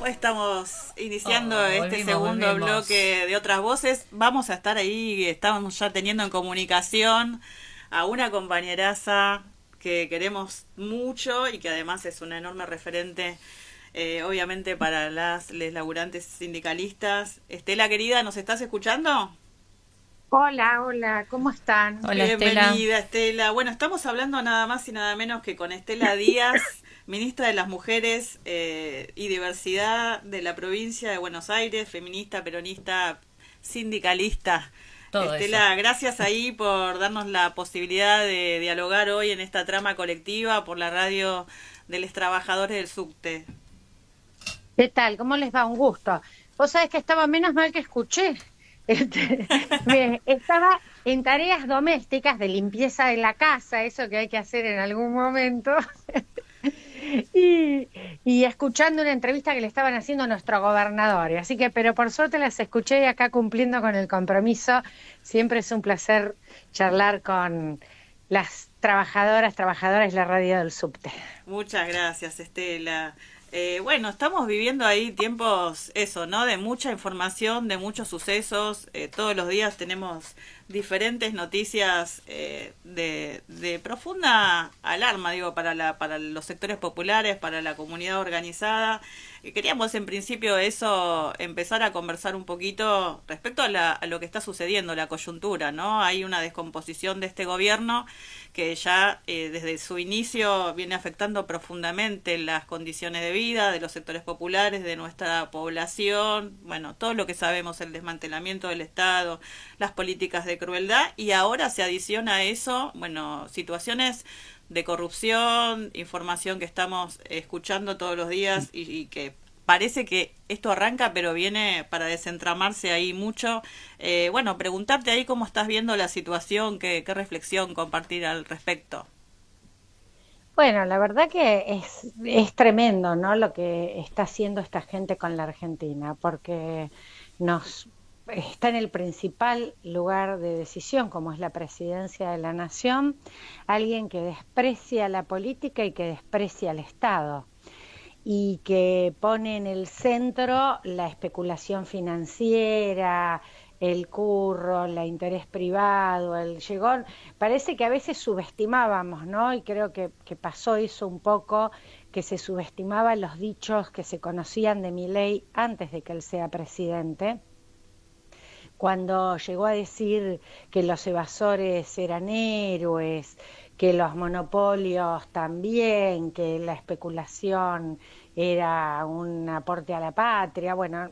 Hoy estamos iniciando este segundo Volvimos. bloque de otras voces. Vamos a estar ahí, estamos ya teniendo en comunicación a una compañeraza que queremos mucho y que además es una enorme referente, obviamente, para les laburantes sindicalistas. Estela, querida, ¿nos estás escuchando? Hola, hola, ¿cómo están? Hola Estela. Bienvenida, Estela. Bueno, estamos hablando nada más y nada menos que con Estela Díaz, ministra de las Mujeres y Diversidad de la provincia de Buenos Aires, feminista, peronista, sindicalista. Todo eso. Estela, gracias ahí por darnos la posibilidad de dialogar hoy en esta trama colectiva por la radio de los trabajadores del subte. ¿Qué tal? ¿Cómo les va? Un gusto. Vos sabés que estaba menos mal que escuché. Estaba en tareas domésticas de limpieza de la casa, eso que hay que hacer en algún momento, y, y escuchando una entrevista que le estaban haciendo a nuestro gobernador. Y así que, pero por suerte las escuché y acá cumpliendo con el compromiso. Siempre es un placer charlar con las trabajadores de la radio del subte. Muchas gracias, Estela. Bueno, estamos viviendo ahí tiempos, eso, ¿no? De mucha información, de muchos sucesos. Todos los días tenemos diferentes noticias de profunda alarma, digo, para los sectores populares, para la comunidad organizada. Queríamos en principio eso, empezar a conversar un poquito respecto a lo que está sucediendo, la coyuntura, ¿no? Hay una descomposición de este gobierno que ya desde su inicio viene afectando profundamente las condiciones de vida de los sectores populares, de nuestra población, bueno, todo lo que sabemos, el desmantelamiento del Estado, las políticas de crueldad, y ahora se adiciona a eso, bueno, situaciones de corrupción, información que estamos escuchando todos los días y que parece que esto arranca, pero viene para desentramarse ahí mucho. Bueno, preguntarte ahí cómo estás viendo la situación, qué reflexión compartir al respecto. Bueno, la verdad que es tremendo, ¿no? Lo que está haciendo esta gente con la Argentina, porque nos está en el principal lugar de decisión, como es la presidencia de la nación, alguien que desprecia la política y que desprecia al Estado y que pone en el centro la especulación financiera, el curro, el interés privado, el llegón. Parece que a veces subestimábamos, ¿no? Y creo que pasó eso un poco, que se subestimaban los dichos que se conocían de Milei antes de que él sea presidente, cuando llegó a decir que los evasores eran héroes, que los monopolios también, que la especulación era un aporte a la patria, bueno,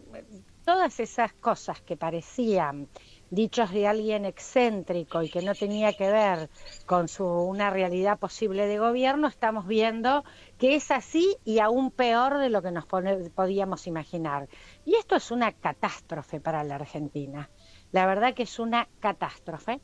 todas esas cosas que parecían dichos de alguien excéntrico y que no tenía que ver con una realidad posible de gobierno, estamos viendo que es así y aún peor de lo que nos podíamos imaginar. Y esto es una catástrofe para la Argentina. La verdad que es una catástrofe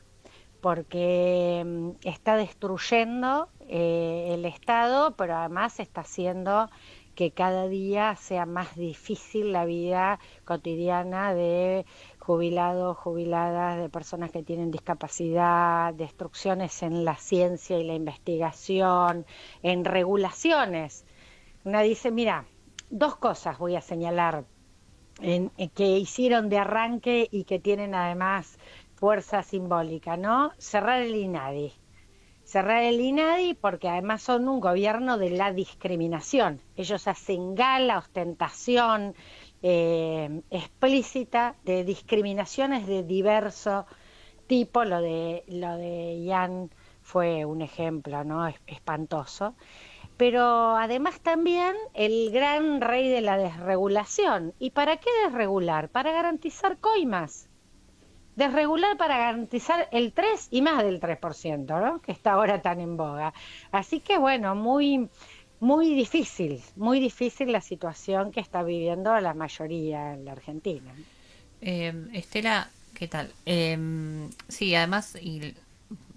porque está destruyendo el Estado, pero además está haciendo que cada día sea más difícil la vida cotidiana de jubilados, jubiladas, de personas que tienen discapacidad, destrucciones en la ciencia y la investigación, en regulaciones. Una dice, mira, dos cosas voy a señalar que hicieron de arranque y que tienen además fuerza simbólica, ¿no? Cerrar el INADI. Cerrar el INADI porque además son un gobierno de la discriminación. Ellos hacen gala, ostentación explícita de discriminaciones de diverso tipo. Lo de Ian fue un ejemplo, ¿no? Espantoso, pero además también el gran rey de la desregulación. ¿Y para qué desregular? Para garantizar coimas. Desregular para garantizar el 3 y más del 3%, ¿no? Que está ahora tan en boga. Así que bueno, muy difícil la situación que está viviendo la mayoría en la Argentina. Estela, ¿qué tal? Sí, además,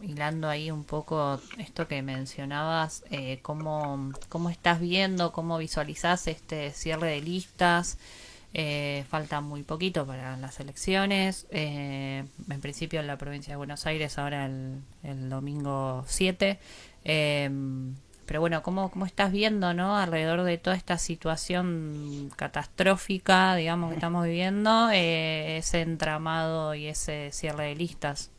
hilando ahí un poco esto que mencionabas, cómo estás viendo, cómo visualizás este cierre de listas. Falta muy poquito para las elecciones. En principio en la provincia de Buenos Aires, ahora el domingo 7. pero bueno, ¿cómo estás viendo, ¿no? Alrededor de toda esta situación catastrófica, digamos, que estamos viviendo, ese entramado y ese cierre de listas.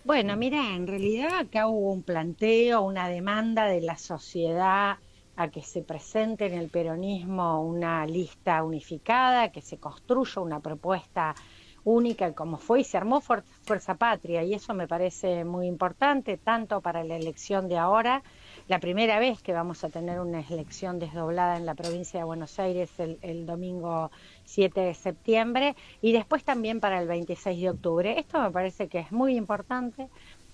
Bueno, mira, en realidad acá hubo un planteo, una demanda de la sociedad a que se presente en el peronismo una lista unificada, que se construya una propuesta única como fue y se armó Fuerza Patria y eso me parece muy importante, tanto para la elección de ahora, la primera vez que vamos a tener una elección desdoblada en la provincia de Buenos Aires el domingo 7 de septiembre y después también para el 26 de octubre. Esto me parece que es muy importante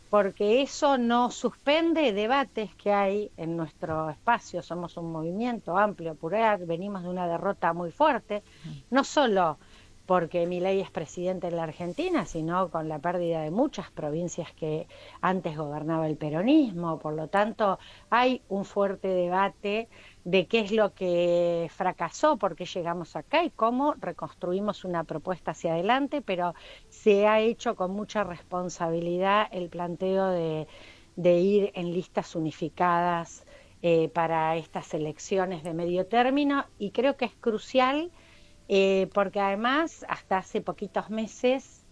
porque eso no suspende debates que hay en nuestro espacio. Somos un movimiento amplio, plural, venimos de una derrota muy fuerte, no solo porque Milei es presidente en la Argentina, sino con la pérdida de muchas provincias que antes gobernaba el peronismo. Por lo tanto, hay un fuerte debate de qué es lo que fracasó, por qué llegamos acá y cómo reconstruimos una propuesta hacia adelante, pero se ha hecho con mucha responsabilidad el planteo de ir en listas unificadas para estas elecciones de medio término y creo que es crucial porque además hasta hace poquitos meses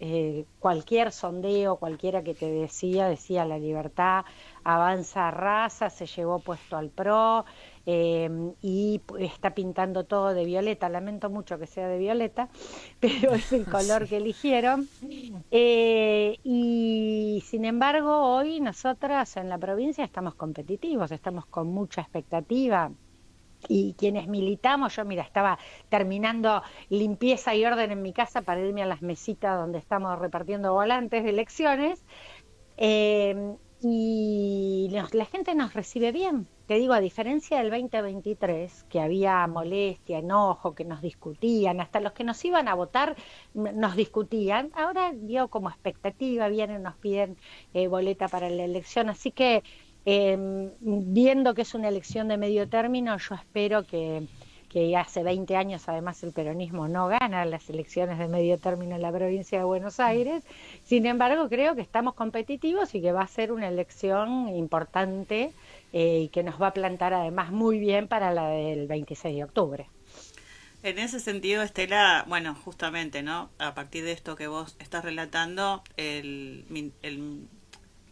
cualquier sondeo, cualquiera que te decía la libertad avanza a raza, se llevó puesto al PRO y está pintando todo de violeta, lamento mucho que sea de violeta, pero es el color que eligieron. Y sin embargo hoy nosotras en la provincia estamos competitivos, estamos con mucha expectativa y quienes militamos, yo mira, estaba terminando limpieza y orden en mi casa para irme a las mesitas donde estamos repartiendo volantes de elecciones, la gente nos recibe bien. Te digo, a diferencia del 2023, que había molestia, enojo, que nos discutían, hasta los que nos iban a votar nos discutían, ahora dio como expectativa, vienen, nos piden boleta para la elección, así que viendo que es una elección de medio término, yo espero que hace 20 años además el peronismo no gana las elecciones de medio término en la provincia de Buenos Aires, sin embargo creo que estamos competitivos y que va a ser una elección importante y que nos va a plantar además muy bien para la del 26 de octubre. En ese sentido, Estela, bueno, justamente, ¿no? A partir de esto que vos estás relatando,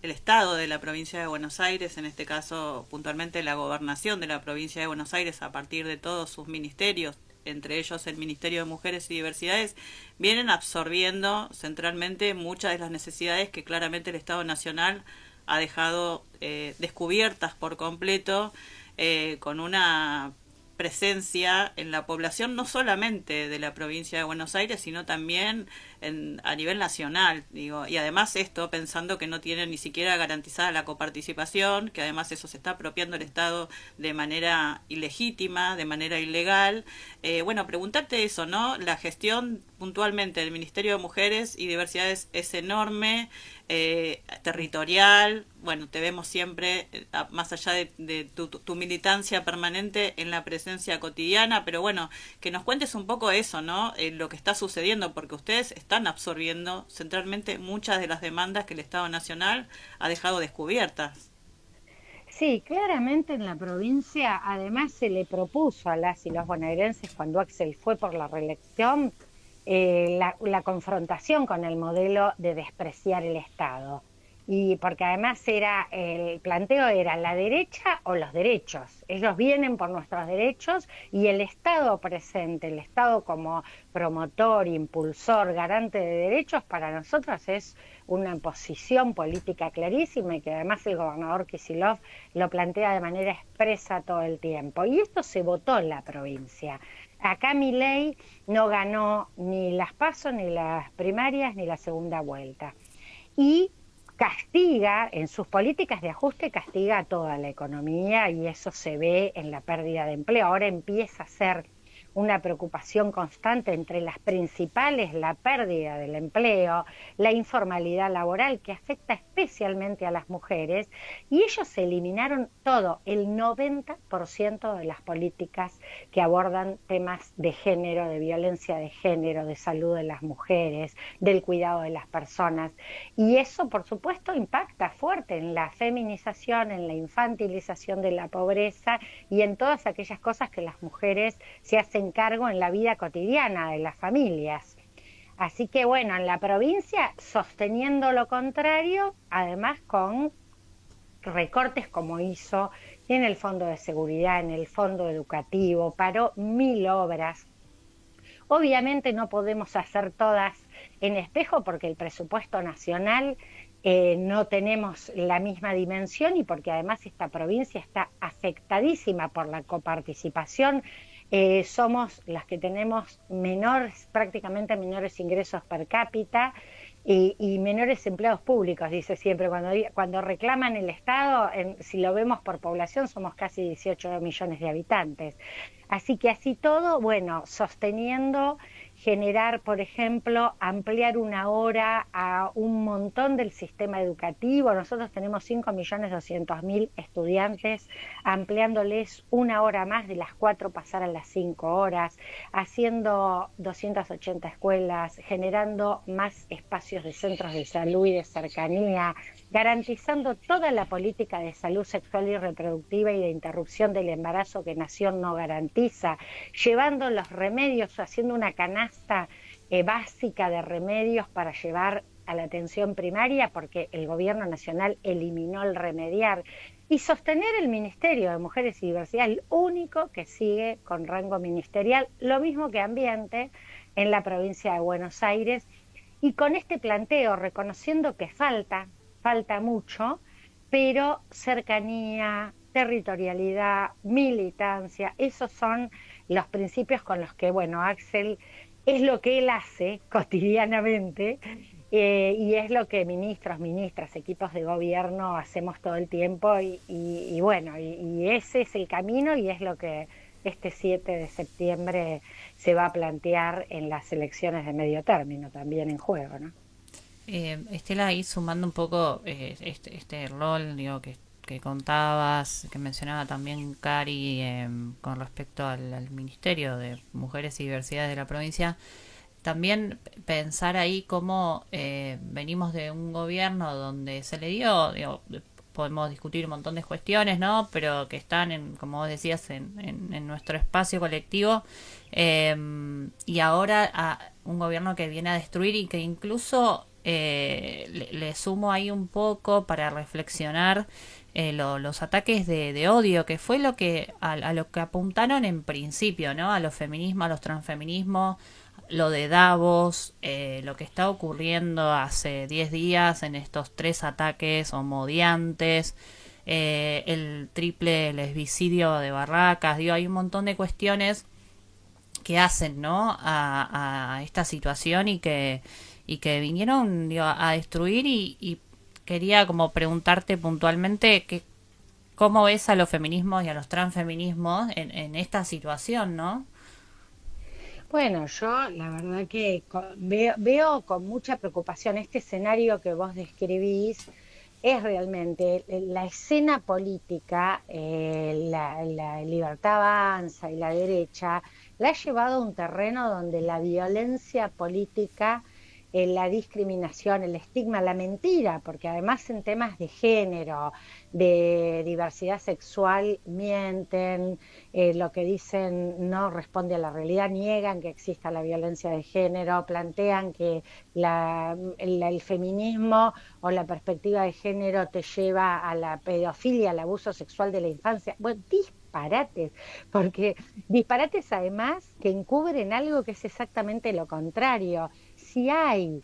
el Estado de la provincia de Buenos Aires, en este caso puntualmente la gobernación de la provincia de Buenos Aires, a partir de todos sus ministerios, entre ellos el Ministerio de Mujeres y Diversidades, vienen absorbiendo centralmente muchas de las necesidades que claramente el Estado Nacional ha dejado descubiertas por completo, con una presencia en la población no solamente de la provincia de Buenos Aires, sino también a nivel nacional, digo, y además esto pensando que no tiene ni siquiera garantizada la coparticipación, que además eso se está apropiando el Estado de manera ilegítima, de manera ilegal. Bueno, preguntarte eso, ¿no? La gestión puntualmente del Ministerio de Mujeres y Diversidades es enorme, territorial. Bueno, te vemos siempre, más allá de tu militancia permanente, en la presencia cotidiana, pero bueno, que nos cuentes un poco eso, ¿no? Lo que está sucediendo, porque ustedes están absorbiendo centralmente muchas de las demandas que el Estado Nacional ha dejado descubiertas. Sí, claramente en la provincia además se le propuso a las y los bonaerenses cuando Axel fue por la reelección la confrontación con el modelo de despreciar el Estado. Y porque además el planteo era la derecha o los derechos. Ellos vienen por nuestros derechos y el Estado presente, el Estado como promotor, impulsor, garante de derechos, para nosotros es una posición política clarísima y que además el gobernador Kicillof lo plantea de manera expresa todo el tiempo. Y esto se votó en la provincia. Acá Milei no ganó ni las PASO, ni las primarias, ni la segunda vuelta. Y castiga, en sus políticas de ajuste, castiga a toda la economía y eso se ve en la pérdida de empleo. Ahora empieza a ser una preocupación constante, entre las principales, la pérdida del empleo, la informalidad laboral que afecta especialmente a las mujeres, y ellos eliminaron todo, el 90% de las políticas que abordan temas de género, de violencia de género, de salud de las mujeres, del cuidado de las personas. Y eso, por supuesto, impacta fuerte en la feminización, en la infantilización de la pobreza y en todas aquellas cosas que las mujeres se hacen cargo en la vida cotidiana de las familias. Así que bueno, en la provincia sosteniendo lo contrario, además con recortes como hizo en el Fondo de Seguridad, en el Fondo Educativo, paró 1000 obras. Obviamente no podemos hacer todas en espejo porque el presupuesto nacional no tenemos la misma dimensión y porque además esta provincia está afectadísima por la coparticipación. Somos las que tenemos menores, prácticamente menores ingresos per cápita y menores empleados públicos, dice siempre. Cuando reclaman el Estado, si lo vemos por población, somos casi 18 millones de habitantes. Así que así todo, bueno, sosteniendo, generar, por ejemplo, ampliar una hora a un montón del sistema educativo. Nosotros tenemos 5.200.000 estudiantes, ampliándoles una hora más, de las 4 pasar a las 5 horas, haciendo 280 escuelas, generando más espacios de centros de salud y de cercanía, garantizando toda la política de salud sexual y reproductiva y de interrupción del embarazo que Nación no garantiza, llevando los remedios, haciendo una canasta básica de remedios para llevar a la atención primaria, porque el gobierno nacional eliminó el remediar, y sostener el Ministerio de Mujeres y Diversidad, el único que sigue con rango ministerial, lo mismo que Ambiente en la provincia de Buenos Aires, y con este planteo, reconociendo que falta mucho, pero cercanía, territorialidad, militancia, esos son los principios con los que, bueno, Axel es lo que él hace cotidianamente, y es lo que ministros, ministras, equipos de gobierno hacemos todo el tiempo y bueno, y ese es el camino y es lo que este 7 de septiembre se va a plantear en las elecciones de medio término también en juego, ¿no? Estela, ahí sumando un poco este rol, digo, que contabas, que mencionaba también Cari, con respecto al Ministerio de Mujeres y Diversidad de la provincia, también pensar ahí cómo venimos de un gobierno donde se le dio, digo, podemos discutir un montón de cuestiones, ¿no? Pero que están, como vos decías, en nuestro espacio colectivo, y ahora a un gobierno que viene a destruir y que incluso le sumo ahí un poco para reflexionar los ataques de odio, que fue lo que a lo que apuntaron en principio, ¿no? A los feminismos, a los transfeminismos, lo de Davos, lo que está ocurriendo hace 10 días en estos 3 ataques homodiantes, el triple lesbicidio de Barracas, digo, hay un montón de cuestiones que hacen, ¿no? A esta situación y que vinieron, digo, a destruir y quería como preguntarte puntualmente cómo ves a los feminismos y a los transfeminismos en esta situación, ¿no? Bueno, yo la verdad que veo con mucha preocupación este escenario que vos describís. Es realmente la escena política, la Libertad Avanza y la derecha, la ha llevado a un terreno donde la violencia política, la discriminación, el estigma, la mentira, porque además en temas de género, de diversidad sexual, mienten, lo que dicen no responde a la realidad, niegan que exista la violencia de género, plantean que el feminismo o la perspectiva de género te lleva a la pedofilia, al abuso sexual de la infancia. Bueno, disparates, porque disparates además que encubren algo que es exactamente lo contrario. Si hay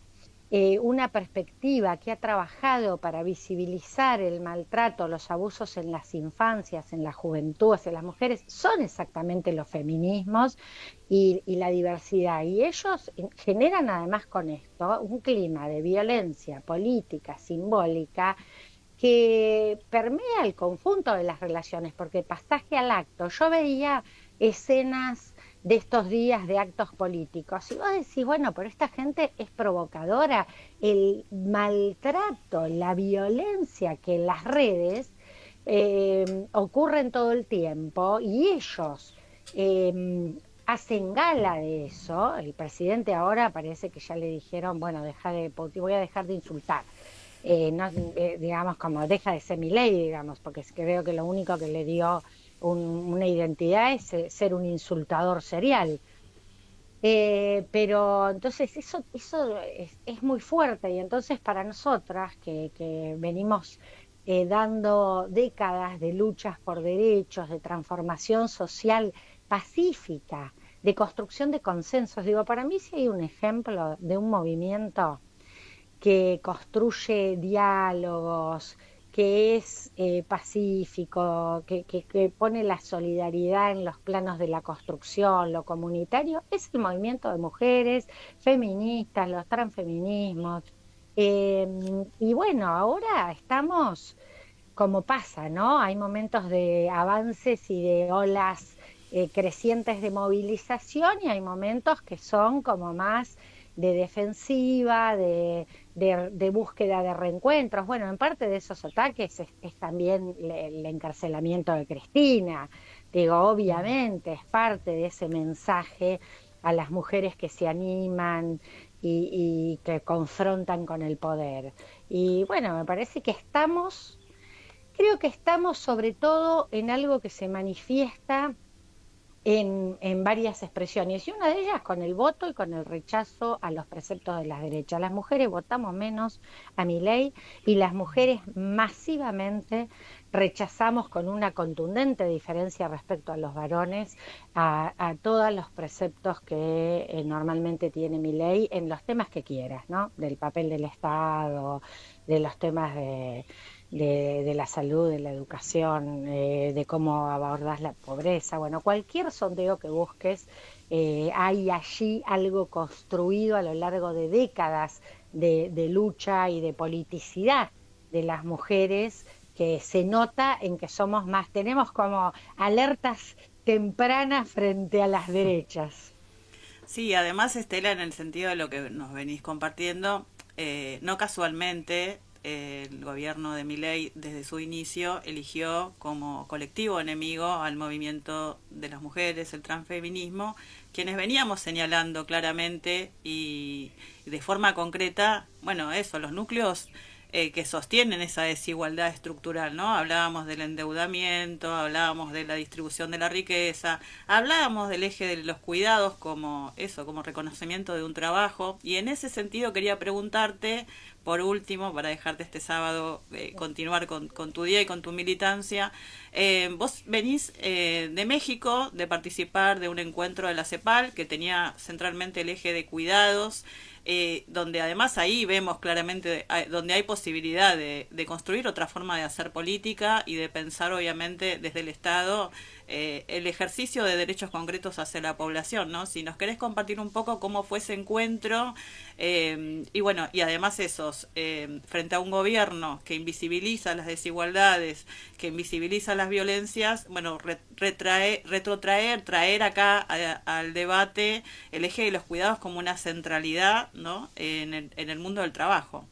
una perspectiva que ha trabajado para visibilizar el maltrato, los abusos en las infancias, en la juventud, hacia las mujeres, son exactamente los feminismos y la diversidad. Y ellos generan además con esto un clima de violencia política, simbólica, que permea el conjunto de las relaciones, porque pasaje al acto, yo veía escenas de estos días de actos políticos. Y vos decís, bueno, pero esta gente es provocadora, el maltrato, la violencia que en las redes ocurren todo el tiempo y ellos hacen gala de eso. El presidente ahora parece que ya le dijeron, bueno, voy a dejar de insultar. No, digamos, como deja de ser Milei, digamos, porque creo que lo único que le dio una identidad es ser un insultador serial. Pero entonces eso es muy fuerte y entonces para nosotras que venimos dando décadas de luchas por derechos, de transformación social pacífica, de construcción de consensos, digo, para mí sí hay un ejemplo de un movimiento que construye diálogos, que es pacífico, que pone la solidaridad en los planos de la construcción, lo comunitario, es el movimiento de mujeres, feministas, los transfeminismos. Eh, y bueno, ahora estamos como pasa, ¿no? Hay momentos de avances y de olas crecientes de movilización y hay momentos que son como más de defensiva, de búsqueda de reencuentros. Bueno, en parte de esos ataques es también el encarcelamiento de Cristina. Digo, obviamente es parte de ese mensaje a las mujeres que se animan y que confrontan con el poder. Y bueno, me parece que creo que estamos sobre todo en algo que se manifiesta en varias expresiones, y una de ellas con el voto y con el rechazo a los preceptos de la derecha. Las mujeres votamos menos a Milei y las mujeres masivamente rechazamos con una contundente diferencia respecto a los varones a todos los preceptos que normalmente tiene Milei en los temas que quieras, ¿no? Del papel del Estado, de los temas de la salud, de la educación, de cómo abordás la pobreza. Bueno, cualquier sondeo que busques, hay allí algo construido a lo largo de décadas de lucha y de politicidad de las mujeres que se nota en que somos más, tenemos como alertas tempranas frente a las derechas. Sí, además, Estela, en el sentido de lo que nos venís compartiendo, no casualmente el gobierno de Milei desde su inicio eligió como colectivo enemigo al movimiento de las mujeres, el transfeminismo, quienes veníamos señalando claramente y de forma concreta, bueno, eso, los núcleos que sostienen esa desigualdad estructural, ¿no? Hablábamos del endeudamiento, hablábamos de la distribución de la riqueza, hablábamos del eje de los cuidados como eso, como reconocimiento de un trabajo, y en ese sentido quería preguntarte, por último, para dejarte este sábado continuar con tu día y con tu militancia, vos venís de México, de participar de un encuentro de la CEPAL que tenía centralmente el eje de cuidados, donde además ahí vemos claramente donde hay posibilidad de construir otra forma de hacer política y de pensar obviamente desde el Estado el ejercicio de derechos concretos hacia la población, ¿no? Si nos querés compartir un poco cómo fue ese encuentro y bueno, y además frente a un gobierno que invisibiliza las desigualdades, que invisibiliza las violencias, bueno, traer acá al debate el eje de los cuidados como una centralidad, ¿no? En el mundo del trabajo.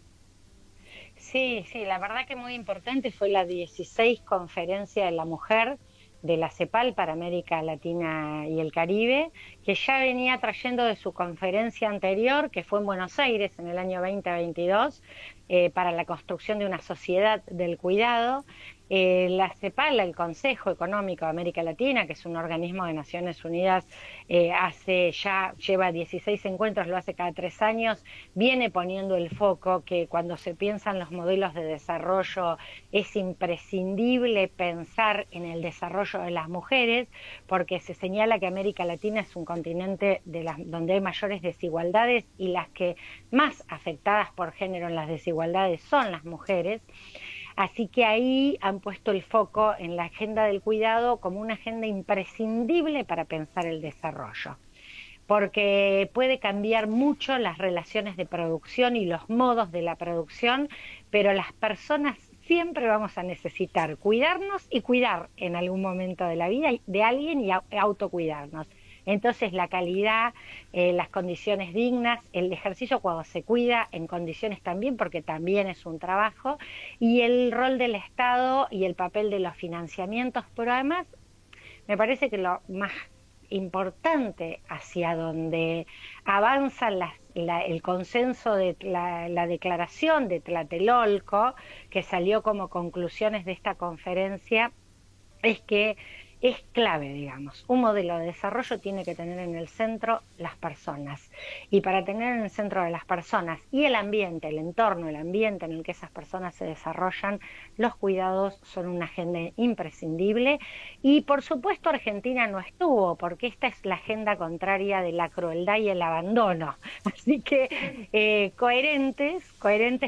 Sí, sí, la verdad que muy importante fue la 16 Conferencia de la Mujer de la CEPAL para América Latina y el Caribe, que ya venía trayendo de su conferencia anterior, que fue en Buenos Aires en el año 2022, para la construcción de una sociedad del cuidado. La CEPAL, el Consejo Económico de América Latina, que es un organismo de Naciones Unidas, lleva 16 encuentros, lo hace cada 3 años, viene poniendo el foco que cuando se piensan los modelos de desarrollo es imprescindible pensar en el desarrollo de las mujeres, porque se señala que América Latina es un continente donde hay mayores desigualdades y las que más afectadas por género en las desigualdades son las mujeres. Así que ahí han puesto el foco en la agenda del cuidado como una agenda imprescindible para pensar el desarrollo, porque puede cambiar mucho las relaciones de producción y los modos de la producción, pero las personas siempre vamos a necesitar cuidarnos y cuidar en algún momento de la vida de alguien y autocuidarnos. Entonces la calidad, las condiciones dignas, el ejercicio cuando se cuida en condiciones también, porque también es un trabajo, y el rol del Estado y el papel de los financiamientos, pero además me parece que lo más importante hacia donde avanza el consenso de la declaración de Tlatelolco, que salió como conclusiones de esta conferencia, es que es clave, digamos. Un modelo de desarrollo tiene que tener en el centro las personas. Y para tener en el centro de las personas y el ambiente, el entorno, el ambiente en el que esas personas se desarrollan, los cuidados son una agenda imprescindible. Y por supuesto Argentina no estuvo, porque esta es la agenda contraria de la crueldad y el abandono. Así que coherentes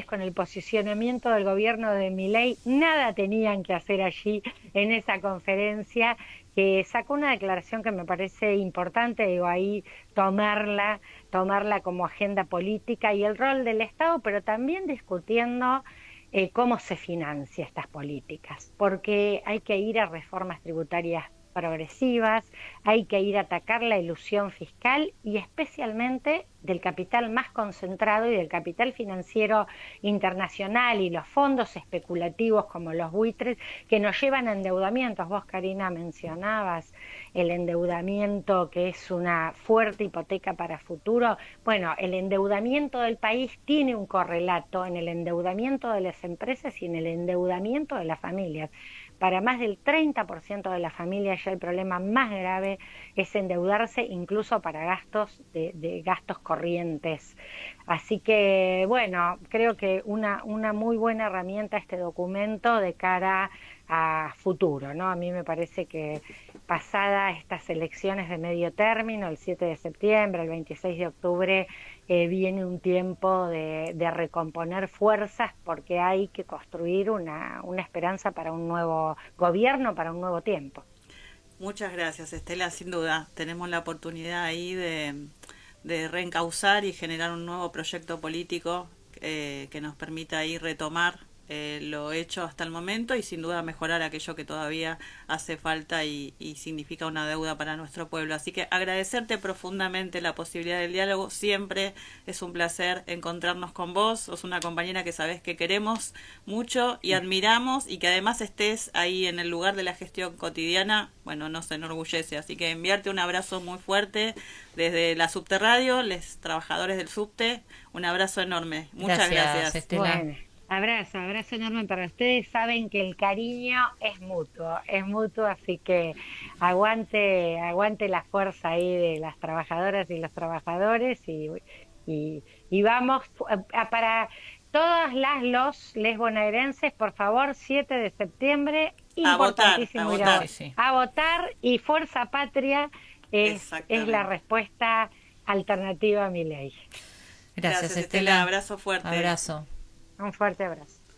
con el posicionamiento del gobierno de Milei, nada tenían que hacer allí en esa conferencia, que sacó una declaración que me parece importante, digo, ahí tomarla como agenda política y el rol del Estado, pero también discutiendo cómo se financia estas políticas, porque hay que ir a reformas tributarias progresivas, hay que ir a atacar la ilusión fiscal y especialmente del capital más concentrado y del capital financiero internacional y los fondos especulativos como los buitres que nos llevan a endeudamientos. Vos, Karina, mencionabas el endeudamiento que es una fuerte hipoteca para futuro. Bueno, el endeudamiento del país tiene un correlato en el endeudamiento de las empresas y en el endeudamiento de las familias. Para más del 30% de las familias ya el problema más grave es endeudarse incluso para gastos de gastos corrientes. Así que, bueno, creo que una muy buena herramienta este documento de cara a futuro, ¿no? A mí me parece que pasada estas elecciones de medio término, el 7 de septiembre, el 26 de octubre, viene un tiempo de recomponer fuerzas porque hay que construir una esperanza para un nuevo gobierno, para un nuevo tiempo. Muchas gracias, Estela. Sin duda, tenemos la oportunidad ahí de reencauzar y generar un nuevo proyecto político que nos permita ahí retomar lo hecho hasta el momento y sin duda mejorar aquello que todavía hace falta y significa una deuda para nuestro pueblo. Así que agradecerte profundamente la posibilidad del diálogo. Siempre es un placer encontrarnos con vos. Sos una compañera que sabés que queremos mucho y admiramos y que además estés ahí en el lugar de la gestión cotidiana, bueno, nos enorgullece. Así que enviarte un abrazo muy fuerte desde la Subterradio, los trabajadores del subte. Un abrazo enorme. Muchas gracias. Estela. Bueno. Abrazo enorme para ustedes. Saben que el cariño es mutuo, así que aguante la fuerza ahí de las trabajadoras y los trabajadores y vamos para todas los bonaerenses, por favor, 7 de septiembre, importantísimo ir a votar y Fuerza Patria es la respuesta alternativa a Milei. Gracias, Estela. Abrazo fuerte. Abrazo. Un fuerte abrazo.